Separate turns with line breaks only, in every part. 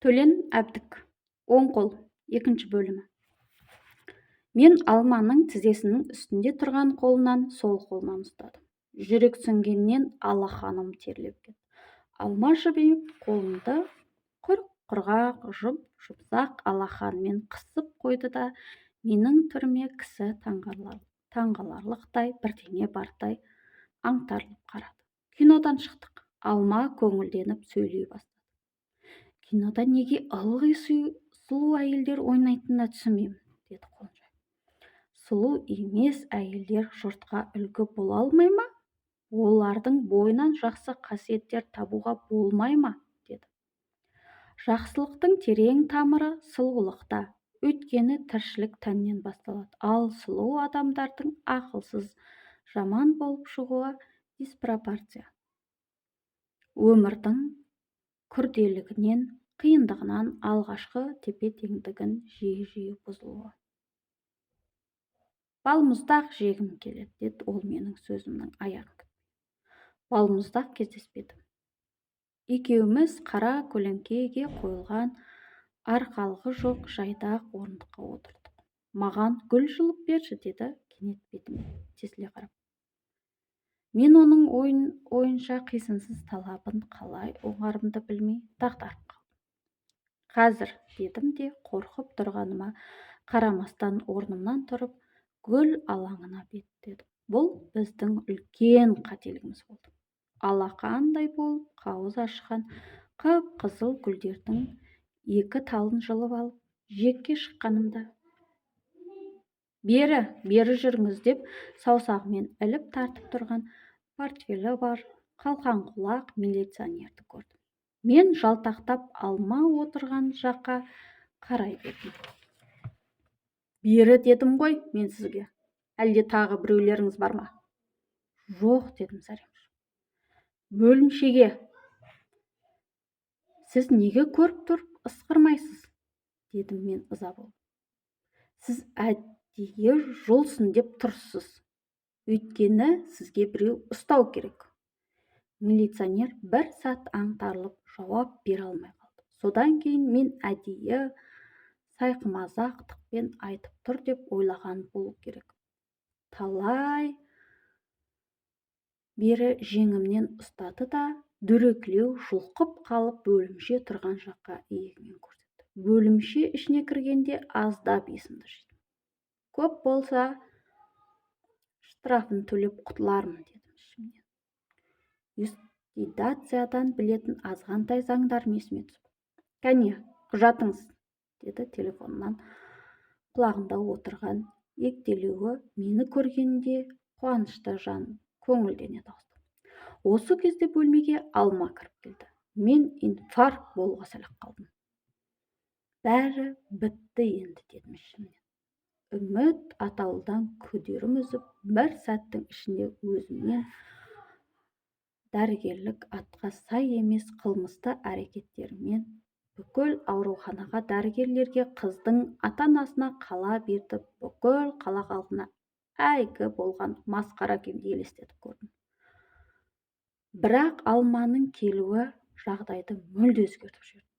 Төлен Әбдік. Оң қол. Екінші бөлімі. Мен алманың тізесінің үстінде тұрған қолынан сол қолынан ұстадым. Жүрек сүнгеннен алақаным терлеп кетті. Алма жібиіп қолымды құрғақ, жұмсақ алақанымен қысып қойды да, менің түріме кісі таңғаларлықтай бірдеңе бардай аңтарылып қарады. Кинодан шықтық. Алма көңілденіп сөйлей бастады. Кинода неге ылғи сұлу әйелдер ойнайтынына түсінбеймін, деді Қонжай. Сұлу емес әйелдер жұртқа үлгі бола алмай ма? Олардың бойынан жақсы қасиеттер табуға болмай ма? Деді. Жақсылықтың терең тамыры сұлулықта, өйткені тіршілік тәннен басталады. Ал сұлу адамдардың ақылсыз, жаман болып шығуы диспропорция. Өмірдің күрделігінен, қиындығынан алғашқы тепе-теңдігін жиі бұзылуы. Балмұздақ жегім келеді, деді ол менің сөзімнің аяғын күтпей. Балмұздақ кездеспеді. Екеуміз қара көлеңкеге қойылған арқалығы жоқ жайдақ орындыққа отырдық. Маған гүл жұлып берші, деді кенет бетіме тесіле қарап. Мен оның ойынша қисынсыз талабын қалай оңғарымды білмей дағдарып қалдым. Қазір, дедім де, қорқып тұрғаныма қарамастан орнымнан тұрып, гүл алаңына беттедім. Бұл біздің үлкен қателігіміз болды. Алақандай болып қауыз ашқан қып-қызыл гүлдердің екі талын жұлып алып, жекке шыққанымда, бері жүріңіз деп саусағымен іліп тартып тұрған портфелі бар қалқан құлақ милиционерді көрдім. Мен жалтақтап алма отырған жаққа қарай бердім. Бері дедім ғой мен сізге. Әлде тағы біреулеріңіз бар ма? Жоқ, дедім зәремші. Бөлімшеге. Сіз неге көріп тұрып ысқырмайсыз? Дедім мен ыза болып. Сіз әдейі жолсын деп тұрсыз. Өйткені сізге біреу ұстау керек. Милиционер бір сәт аңтарылып жауап бере алмай қалды. Содан кейін мен әдейі сайқымазақтықпен айтып тұр деп ойлаған болу керек. Талай бері жеңімнен ұстады да, дөрекілеу жұлқып қалып бөлімше тұрған жаққа иегімен көрсетті. Бөлімше ішіне кіргенде аздап есімді жидым. Көп болса, штрафын төлеп құтылармын, дедім ішімнен. Юстициядан білетін азғантай заңдарым есіме түсіп. Кәне, құжатыңыз, деді телефоннан құлағында отырған ектелеуі мені көргенде қуанышты жан көңілдене дауыстады. Осы кезде бөлмеге алма кіріп келді. Мен инфаркт болуға сәлек қалдым. Бәрі бітті енді, дедім ішімнен. Үміт атаулыдан күдерім үзіп, бір сәттің ішінде өзімнен дәрігерлік атқа сай емес қылмысты әрекеттерімен бүкіл ауруханаға, дәрігерлерге, қыздың ата-анасына қала берді, бүкіл қала халқына әйгі болған масқара күйімді елестетіп көрдім. Бірақ алманың келуі жағдайды мүлде өзгертіп жіберді.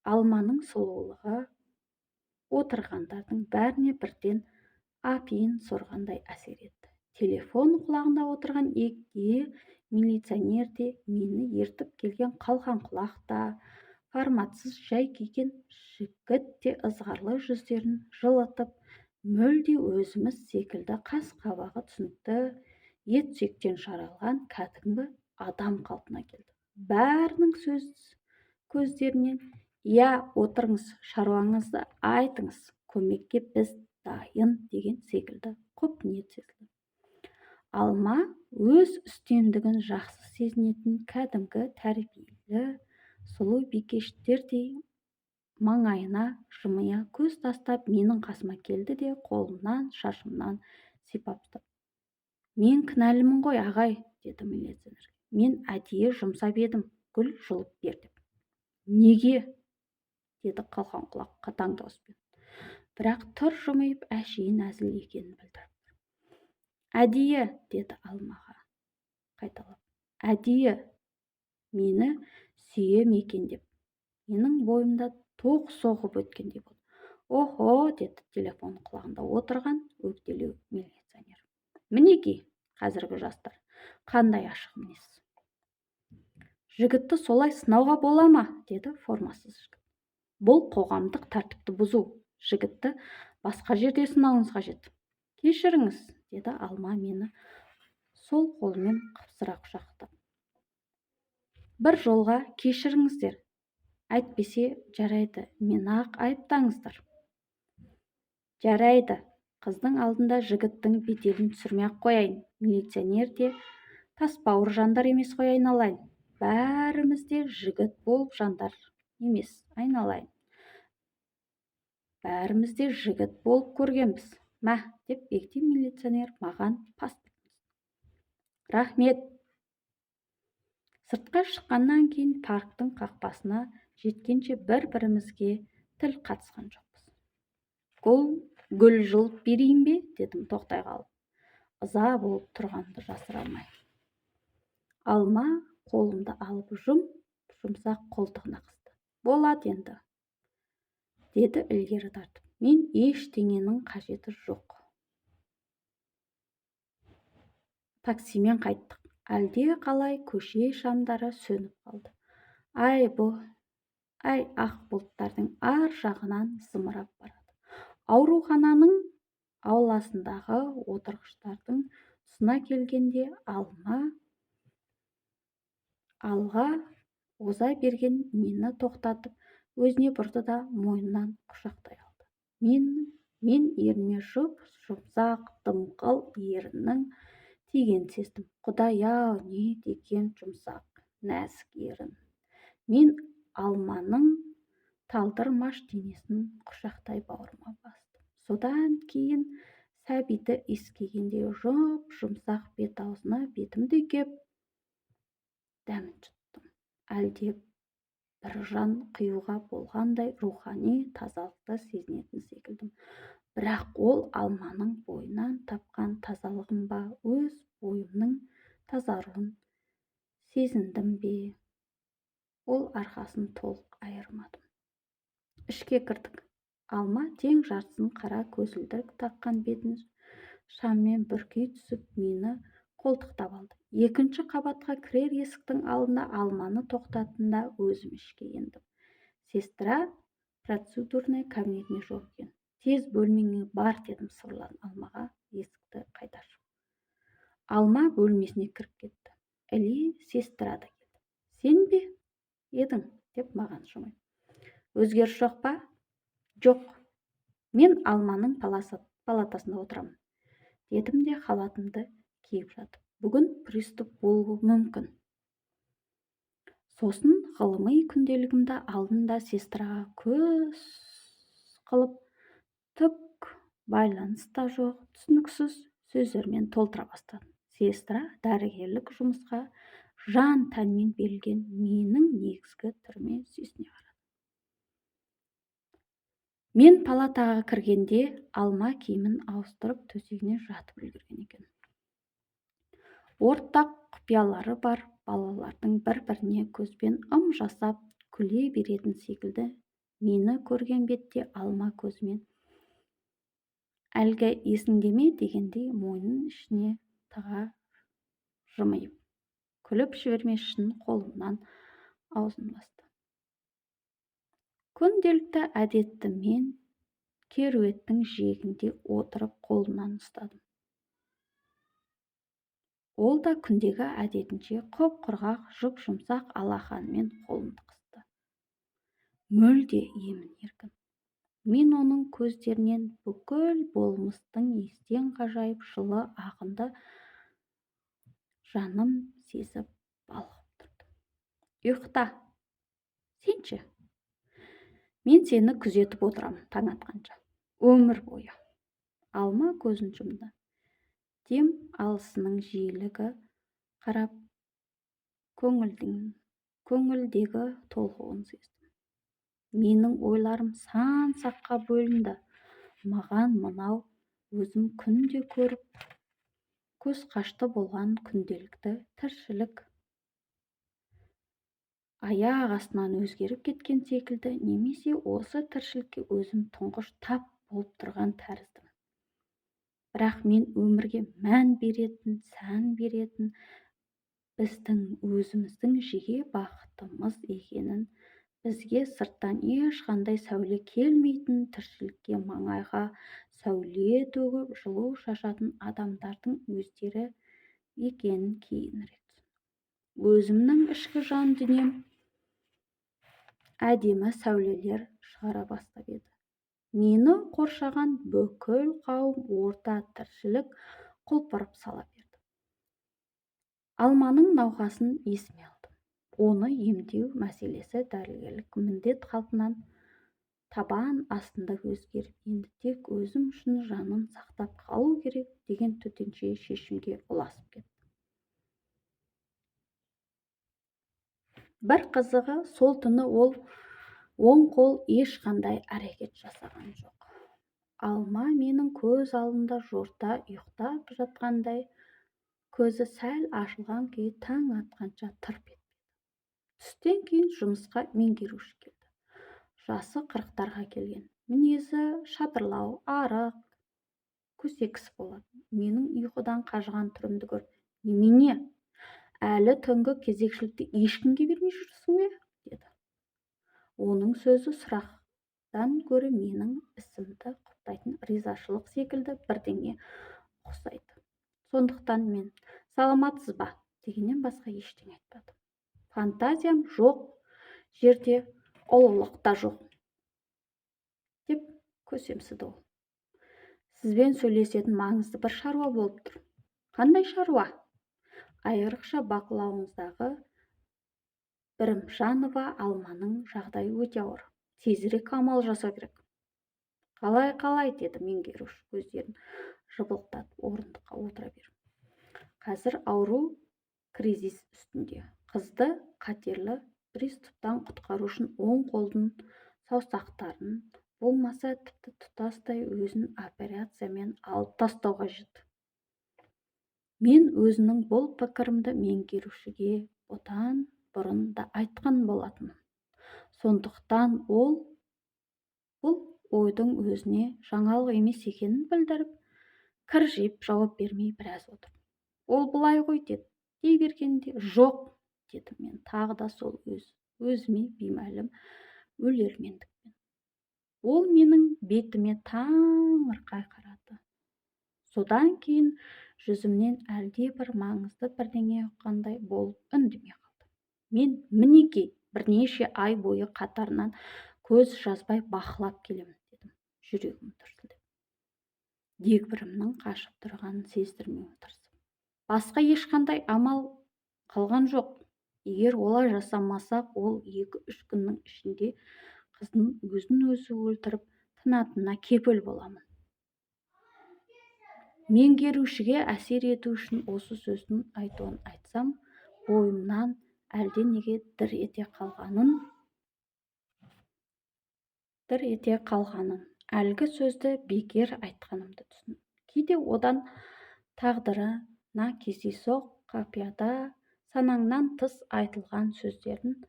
Алманың сұлулығы отырғандардың бәріне бірден апиын сорғандай әсер етті. Телефон құлағында отырған егде милиционер де, мені ертіп келген қалқан құлақ та, форматсыз жай киген жігіт те ызғарлы жүздерін жылытып, мүлде өзіміз секілді қас-қабағы түсінікті, ет сүйектен жаралған кәдімгі адам қалпына келді. Бәрінің көздерінен «Я, отырыңыз, шаруаңызды айтыңыз, көмекке біз дайын» деген секілді құп ниет сезілді. Алма өз үстемдігін жақсы сезінетін кәдімгі тәрбиелі сұлу бикештердей маңайына жымия көз тастап менің қасыма келді де қолымнан, шашымнан сипап ұстап. Мен кінәлімін ғой, ағай, деді милиционер. Мен әдейі жұмсап едім, гүл жұлып бер деп. Неге? Деді қалқан құлақ қатаң дауыспен. Бірақ тұр жымиып әшейін әзіл екенін білдіріп. Әдейі, деді алмаға қайталап. Әдейі, мені сүйем екен деп. менің бойымда тоқ соғып өткендей болды. «Охо!» деді телефон құлағында отырған өкпелеу милиционер. «Мінекей, қазіргі жастар, қандай ашық мінез. Жігітті солай сынауға бола ма?» деді формасыз жігіт. «Бұл қоғамдық тәртіпті бұзу. Жігітті басқа жерде сынауыңыз қажет». «Кешіріңіз», деді Алма мені сол қолымен қапсыра құшақтап. «Бір жолға кешіріңіздер. Әйтпесе жарайды, мені ақ айыптаңыздар». «Жарайды, қыздың алдында жігіттің беделін түсірмей-ақ қояйын. Милиционер де тасбауыр жандар емес қой айналайын. Бәріміз де жігіт болып жандар емес айналайын. Бәріміз де жігіт болып көргенбіз. Мә!» деп бекти милиционер маған пас берді. «Рахмет». Сыртқа шыққаннан кейін парктың қақпасына жеткенше бір-бірімізге тіл қатысқан жоқпыз. «Гүл жұлып берейін бе?» дедім тоқтай қалып, ыза болып тұрғанымды жасыра алмай. Алма қолымды алып жұмсақ қолтығына қысты. «Болады енді», деді ілгері тартып. «Мен ештеңенің қажеті жоқ». Таксимен қайттық. Әлде қалай көше шамдары сөніп қалды. Ай, ақ бұлттардың ар жағынан зымырап барады. Аурухананың ауласындағы отырғыштардың тұсына келгенде алға оза берген мені тоқтатып, өзіне бұрды да мойнынан құшақтай алды. Мен ерніме жұмсақ дымқыл еріннің тигенін сездім. Құдай-ау, не деген жұмсақ, нәзік ерін. Мен Алманың талдырмаш денесін құшақтай бауырыма бастым. Содан кейін сәбиді иіскегенде жұмсақ бет-аузына бетімді кеп дәмін жұттым. Әлде бір жан қиюға болғандай рухани тазалықты сезінетін секілдім. Бірақ ол Алманың бойынан тапқан тазалығым ба, өз бойымның тазаруын сезіндім бе, ол арқасын толық айырмадым. Ішке кірдік. Алма тең жартысын қара көзілдірік таққан бетін шаммен бүркей түсіп, мені қолтықтап алды. Екінші қабатқа кірер есіктің алдында Алманы тоқтатында өзім ішке ендім. Сестра процедурный кабинетіне жоқ екен. «Тез бөлмеңе бар», дедім сыбырлап Алмаға есікті қайта ашып. Алма бөлмесіне кіріп кетті. Әли сестра да келді. «Сен бе едің?» деп маған жымиып. «Өзгеріс жоқ па?» «Жоқ, мен Алманың палатасында отырамын», дедім де халатымды киіп жатып. «Бүгін приступ болуы мүмкін». Сосын ғылыми күнделігімді алдым да сестраға көз қылып, түк байланыс та жоқ, түсініксіз сөздермен толтыра бастадым. Сестра дәрігерлік жұмысқа жан-тәнмен берілген менің негізгі түріме сүйсіне қарады. Мен палатаға кіргенде Алма киімін ауыстырып төсегіне жатып үлгерген екен. Ортақ құпиялары бар балалардың бір-біріне көзбен жасап күле беретін секілді, мені көрген бетте Алма көзімен «Әлгі есіңде ме?» дегендей мойнын ішіне тыға жымиып, күліп жібермес үшін қолымнан аузын басты. Күнделікті әдетті мен керуеттің жиегінде отырып қолынан ұстадым. Ол да күндегі әдетінше құп-құрғақ жұп-жұмсақ алақанымен қолымды қысты. Мүлде емін-еркін. Мен оның көздерінен бүкіл болмыстың естен ғажайып жылы ағынды жаным сезіп балқып тұрдым. «Ұйықта, сенші? Мен сені күзетіп отырамын таң атқанша, өмір бойы». Алма көзін жұмды. Дем алысының жиілігі қарап көңілдегі толқуын сездім. Менің ойларым сан саққа бөлінді. Маған мынау өзім күнде көріп көз қашты болған күнделікті тіршілік аяқ астынан өзгеріп кеткен секілді, немесе осы тіршілікке өзім тұңғыш тап болып тұрған тәріздімін. Бірақ мен өмірге мән беретін, сән беретін, біздің өзіміздің жеке бақытымыз екенін, бізге сырттан ешқандай сәуле келмейтін, тіршілікке маңайға сәуле төгіп жылу шашатын адамдардың өздері екенін кейінірек түсіндім. Өзімнің ішкі жан дүнием әдемі сәулелер шығара бастап еді. Мені қоршаған бүкіл қауым орта тіршілік құлпырып сала берді. Алманың науқасын есіме алдым. Оны емдеу мәселесі дәрігерлік міндет қалпынан табан астында өзгеріп, енді тек өзім үшін жанын сақтап қалу керек деген төтенше шешімге ұласып кетті. Бір қызығы, сол түні ол оң қол ешқандай әрекет жасаған жоқ. Алма менің көз алдымда жорта ұйықтап жатқандай, көзі сәл ашылған күйі таң атқанша тырп етпеді. Түстен кейін жұмысқа меңгеруші келді. Жасы 40-тарға келген, мінезі шатырлау, арық, көсекісі болады. Менің ұйқыдан қажыған түрімді көріп: «Немене? Әлі түнгі кезекшілікті ешкімге бермей жүрсің бе?» деді. Оның сөзі сұрақтан гөрі менің ісімді құптайтын ризашылық секілді бірдеңе ұқсайды. Сондықтан мен «Саламатсыз ба?» дегеннен басқа ештеңе айтпадым. Фантазиям жоқ жерде ұлылық та жоқ деп көсемсіді ол. Сізбен сөйлесетін маңызды бір шаруа болып тұр. Қандай шаруа? Айрықша бақылауыңыздағы Бірімжанова Алманың жағдайы өте ауыр. Тезірек амал жасау керек. Қалай, деді меңгеруші көздерін жыбылықтатып орындыққа отыра беріп. Қазір ауру кризис үстінде. Қызды қатерлі приступтан құтқару үшін оң қолдың саусақтарын, болмаса тіпті тұтастай өзін операциямен алып тастау қажет. Мен өзінің бұл пікірімді меңгерушіге бұдан бұрын да айтқан болатынмын. Сондықтан ол бұл ойдың өзіне жаңалық емес екенін білдіріп, кіржиіп жауап бермей біраз отыр. Ол былай ғой дей бергенде, жоқ, деді мен тағы да сол өзіме беймәлім өлермендікпен. Ол менің бетіме таңырқай қарады. Содан кейін жүзімнен әлде бір маңызды бірдеңе ұққандай болып үндемей қалды. Мен мінекей бірнеше ай бойы қатарынан көз жазбай бақылап келемін, дедім, жүрегім дүрсілдеп. Дегбірімнің қашып тұрғанын сездірмеуге тырысып. Басқа ешқандай амал қалған жоқ. Егер олай жасамасақ, ол 2-3 күннің ішінде қыздың өзін өзі өлтіріп тынатынына кепіл боламын. Меңгерушіге әсер ету үшін осы сөздің айтуын айтсам, бойымнан әлденеге дір ете қалғанын, әлгі сөзді бекер айтқанымды түсіндім. Кейде одан тағдырына кездейсоқ қапияда санаңнан тыс айтылған сөздерін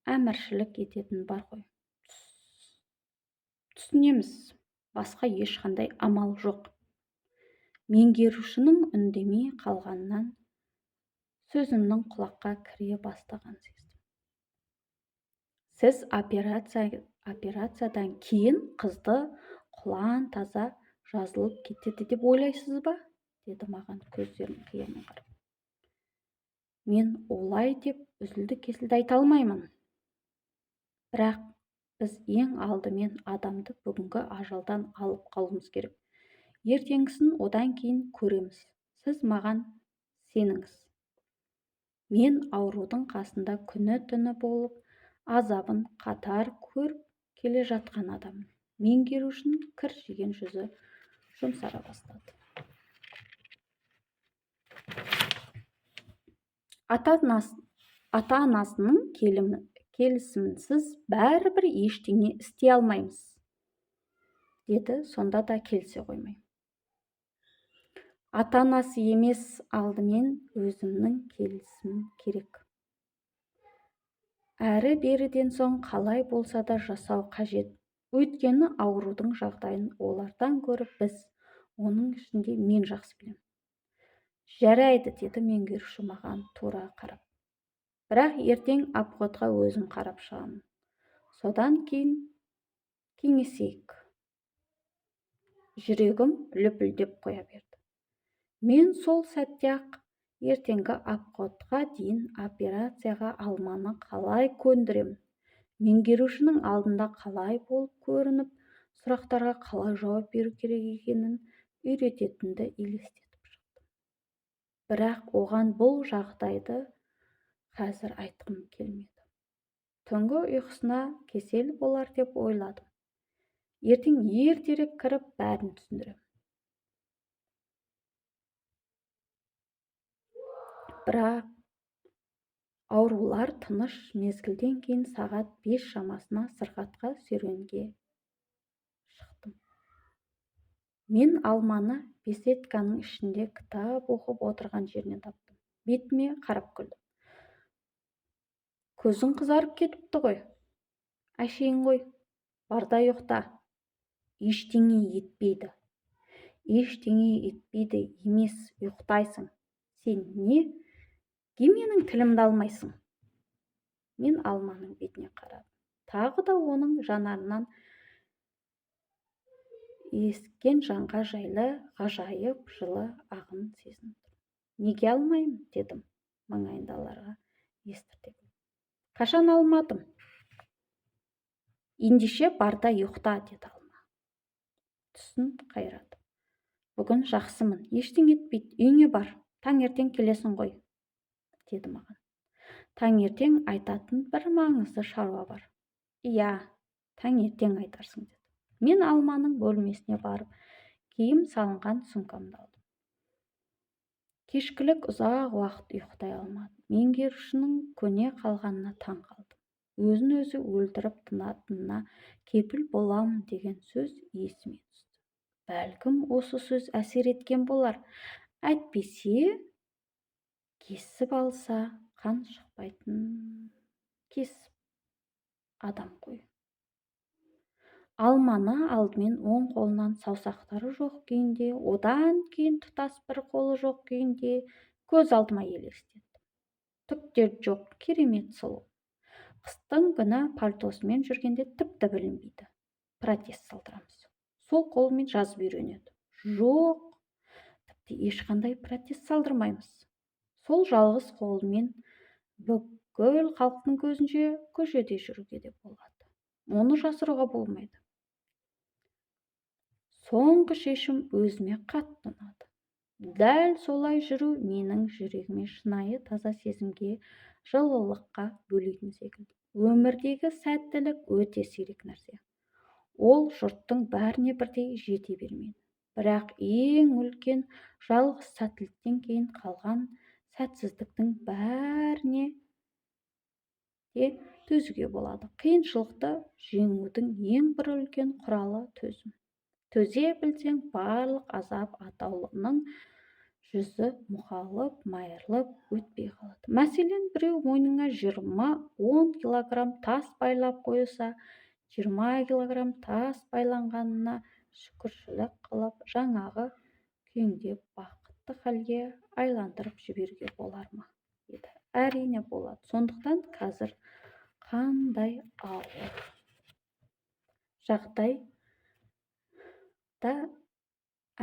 әміршілік ететін бар ғой. Түсінеміз, басқа ешқандай амал жоқ. Меңгерушінің үндемей қалғанынан сөзімнің құлаққа кіре бастаған сездім. Сіз операциядан кейін қызды құлан таза жазылып кетеді деп ойлайсыз ба? Деді маған көздерін қиямай қарап. Мен олай деп үзілді-кесілді айта алмаймын. Бірақ біз ең алдымен адамды бүгінгі ажалдан алып қалуымыз керек. Ертеңгісін одан кейін көреміз. Сіз маған сеніңіз. Мен аурудың қасында күні-түні болып, азабын қатар көріп келе жатқан адаммын. Меңгерушінің кіржиген жүзі жұмсара бастады. Ата-анасының келісімінсіз бәрібір ештеңе істей алмаймыз, деді, сонда да келісе қоймай. Ата-анасы емес, алдымен өзімнің келісімім керек. әрі-беріден соң қалай болса да жасау қажет. Өйткені аурудың жағдайын олардан гөрі біз, оның ішінде мен жақсы білем. Жарайды, деді меңгеруші маған тура қарап. Бірақ ертең обходқа өзім қарап шығамын. Содан кейін кеңесейік. Жүрегім лүпілдеп қоя берді. Мен сол сәтте-ақ ертеңгі обходқа дейін операцияға Алманы қалай көндіремін, меңгерушінің алдында қалай болып көрініп, сұрақтарға қалай жауап беру керек екенін үйрететінді елестетіп шықтым. Бірақ оған бұл жағдайды қазір айтқым келмеді. Түнгі ұйқысына кесел болар деп ойладым. Ертең ертерек кіріп бәрін түсіндірем. Бірақ аурулар тыныш. Мезгілден кейін сағат 5 шамасына сырқатқа серуенге шықтым. Мен Алманы беседканың ішінде кітап оқып отырған жерінен таптым. Бетіме қарап күлді. Көзің қызарып кетіпті ғой. Әшейін ғой, барда ұйықта. Ештеңе етпейді. Ештеңе етпейді емес, ұйықтайсың. Сен неге менің тілімді алмайсың? Мен Алманың бетіне қарадым. Тағы да оның жанарынан ескен жанға жайлы ғажайып жылы ағын сезініп тұрмын. Неге алмаймын, дедім маңайындағыларға естірте. Қашан алмадым? Ендеше барда ұйықта, деді Алма. Түсін қайрады. Бүгін жақсымын, ештеңе етпейді, үйіңе бар, таңертең келесің ғой, деді маған. Таңертең айтатын бір маңызды шаруа бар. Иә, таңертең айтарсың, деді. Мен Алманың бөлмесіне барып, киім салынған сумкамды алдым. Кешкілік ұзақ уақыт ұйықтай алмадым. Меңгерушінің көне қалғанына таң қалдым. Өзін өзі өлтіріп тынатынына кепіл боламын деген сөз есіме түсті. Бәлкім осы сөз әсер еткен болар. Әйтпесе, кесіп алса, қан шықпайтын кесіп адам ғой. Алманы алдымен оң қолынан саусақтары жоқ күйінде, одан кейін тұтас бір қолы жоқ күйінде көз алдыма елестетті. Түктер жоқ, керемет сұлу. Қыстың күні пальтосымен жүргенде тіпті білінбейді. Протез салдырамыз. Сол қолмен жазып үйренеді. Жоқ, тіпті ешқандай протез салдырмаймыз. Сол жалғыз қолмен бүкіл халықтың көзінше көшеде жүруге де болады. Оны жасыруға болмайды. Соңғы шешім өзіме қатты ұнады. Дәл солай жүру менің жүрегіме шынайы таза сезімге, жылылыққа бөлейтін секілді. Өмірдегі сәттілік өте сирек нәрсе. Ол жұрттың бәріне бірдей жете бермейді. Бірақ ең үлкен жалғыз сәттіліктен кейін қалған сәтсіздіктің бәріне де төзуге болады. Қиыншылықты жеңудің ең бір үлкен құралы төзім. Төзе білсең, барлық азап атаулының жүзі мұқалып, майырылып өтпей қалады. Мәселен, біреу мойныңа 20-10 килограмм тас байлап қойса, 20 килограмм тас байланғанына шүкіршілік қылып, жаңағы күйіңде бақытты халге айландырып жіберуге болар ма? Еді. Әрине болады. Сондықтан қазір қандай ауыр жағдай да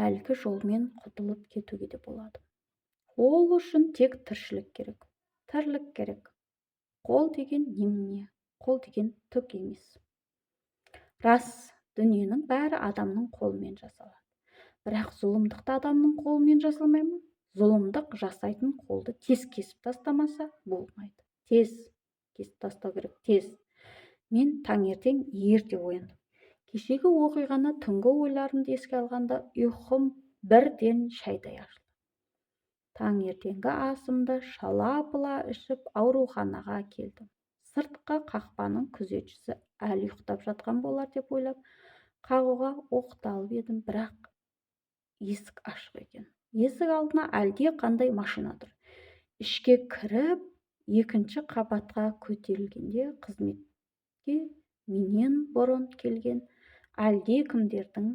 әлгі жолмен құтылып кетуге де болады. Ол үшін тек тіршілік керек, тірлік керек. Қол деген немене? Қол деген түк емес. Рас, дүниенің бәрі адамның қолымен жасалады. Бірақ зұлымдықты адамның қолымен жасалмай ма? Зұлымдық жасайтын қолды тез кесіп тастамаса болмайды. Тез кесіп тастау керек, тез. Мен таңертең ерте ояндым. Кешегі оқиғаны, түнгі ойларымды еске алғанда ұйқым бірден шайдай ашылды. Таңертеңгі асымды шала-пұла ішіп ауруханаға келдім. Сыртқы қақпаның күзетшісі әлі ұйықтап жатқан болар деп ойлап, қағуға оқталып едім, бірақ есік ашық екен. Есік алдына әлде қандай машина тұр. Ішке кіріп, екінші қабатқа көтерілгенде қызметке менен бұрын келген әлдекімдердің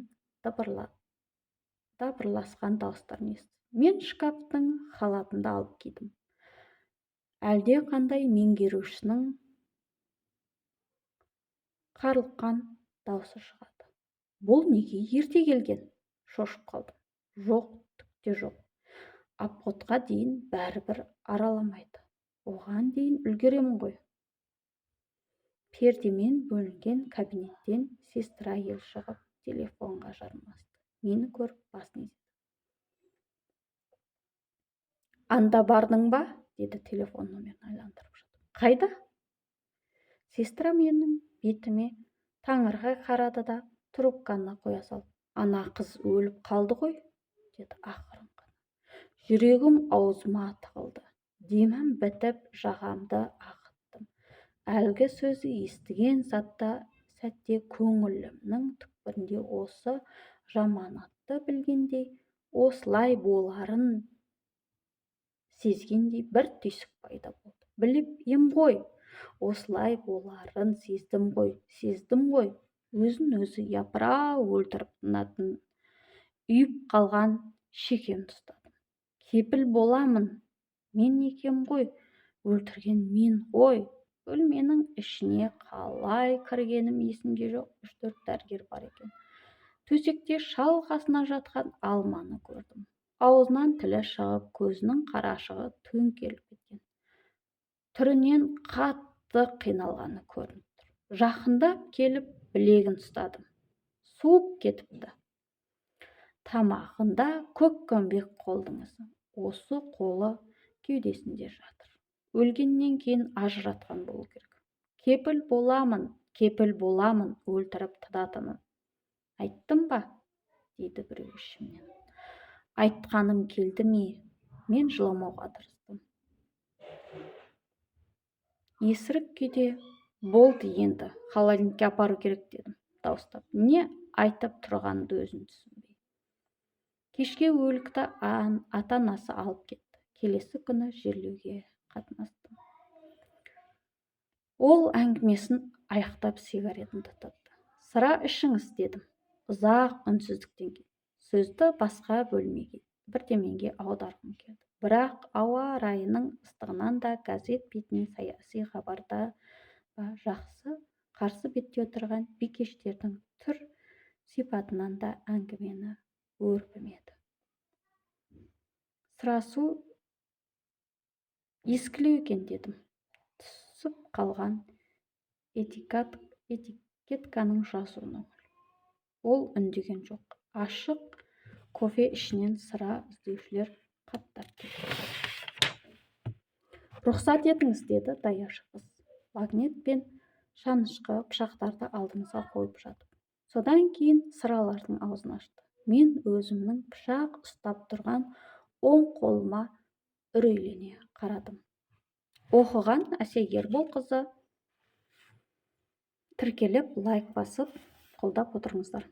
дабырласқан дауыстарын естідім. Мен шкафтың халатымды алып кидім. Әлдеқандай меңгерушінің қарлыққан даусы шығады. Бұл неге ерте келген? Шошып қалдым. Жоқ, түкте жоқ. Обходқа дейін бәрібір араламайды. Оған дейін үлгеремін ғой. Пердемен бөлінген кабинеттен сестра әйел шығып, телефонға жармасты. Мені көріп басын изеді. Анда бардың ба? Деді телефон номерін айландырып жатып. Қайда? Сестра менің бетіме таңырқай қарады да трубканы қоя салып. Ана қыз өліп қалды ғой, деді ақырын ғана. Жүрегім аузыма тығылды. Демім бітіп, жағамды ағыттым. Әлгі сөзі естіген сәтте көңілімнің түкпірінде осы жаманатты білгендей, осылай боларын сезгендей бір түйсік пайда болды. Біліп ем ғой, осылай боларын сездім ғой. Өзін-өзі япыра өлтіріп тынатын үйіп қалған шекемді ұстадым. Кепіл боламын, мен екем ғой, өлтірген мен ғой. Бөлменің ішіне қалай кіргенім есімде жоқ. 3-4 дәрігер бар екен. Төсекте шалқасына жатқан Алманы көрдім. Аузынан тілі шығып, көзінің қарашығы төңкеріліп кеткен. Түрінен қатты қиналғаны көрініп тұр. Жақындап келіп білегін ұстадым. Суып кетіпті. Тамағында көккөмбек қолдың ізі. Осы қолы кеудесінде жатыр. Өлгеннен кейін ажыратқан болу керек. Кепіл боламын, өлтіріп тынатынын. Айттым ба? Дейді біреу ішімнен. Айтқаным келді ме? Мен жыламауға тырыстым. Есірік күйде, болды енді, холодильникке апару керек дедім, дауыстап. Не айтып тұрғанымды өзім түсінбей. Кешке өлікті ата-анасы алып кетті. Келесі күні жерлеуге қатынастым. Ол әңгімесін аяқтап сигаретін тұтатты. Сыра ішіңіз дедім, ұзақ үнсіздіктен кейін. Сөзді басқа бөлмеге, бірдемеге аударғым келді. Бірақ ауа райының ыстығынан да, газет бетінен саяси хабарда жақсы қарсы бетте отырған бикештердің түр сипатынан да әңгімені өрбімеді. Сырасу ескілеу екен дедім. Түсіп қалған этикетканың жазуына. Ол үндеген жоқ. Ашық кофе ішінен сыра іздеушілер қаттап кетті. Рұқсат етіңіз, деді даяшы қыз. Магнит пен шанышқы пышақтарды алдымызға қойып жатып. Содан кейін сыралардың аузын ашты. Мен өзімнің пышақ ұстап тұрған оң қолыма үрейлене қарадым. Оқыған Әсия Ерболқызы тіркеліп, лайк басып, қолдап отырыңыздар.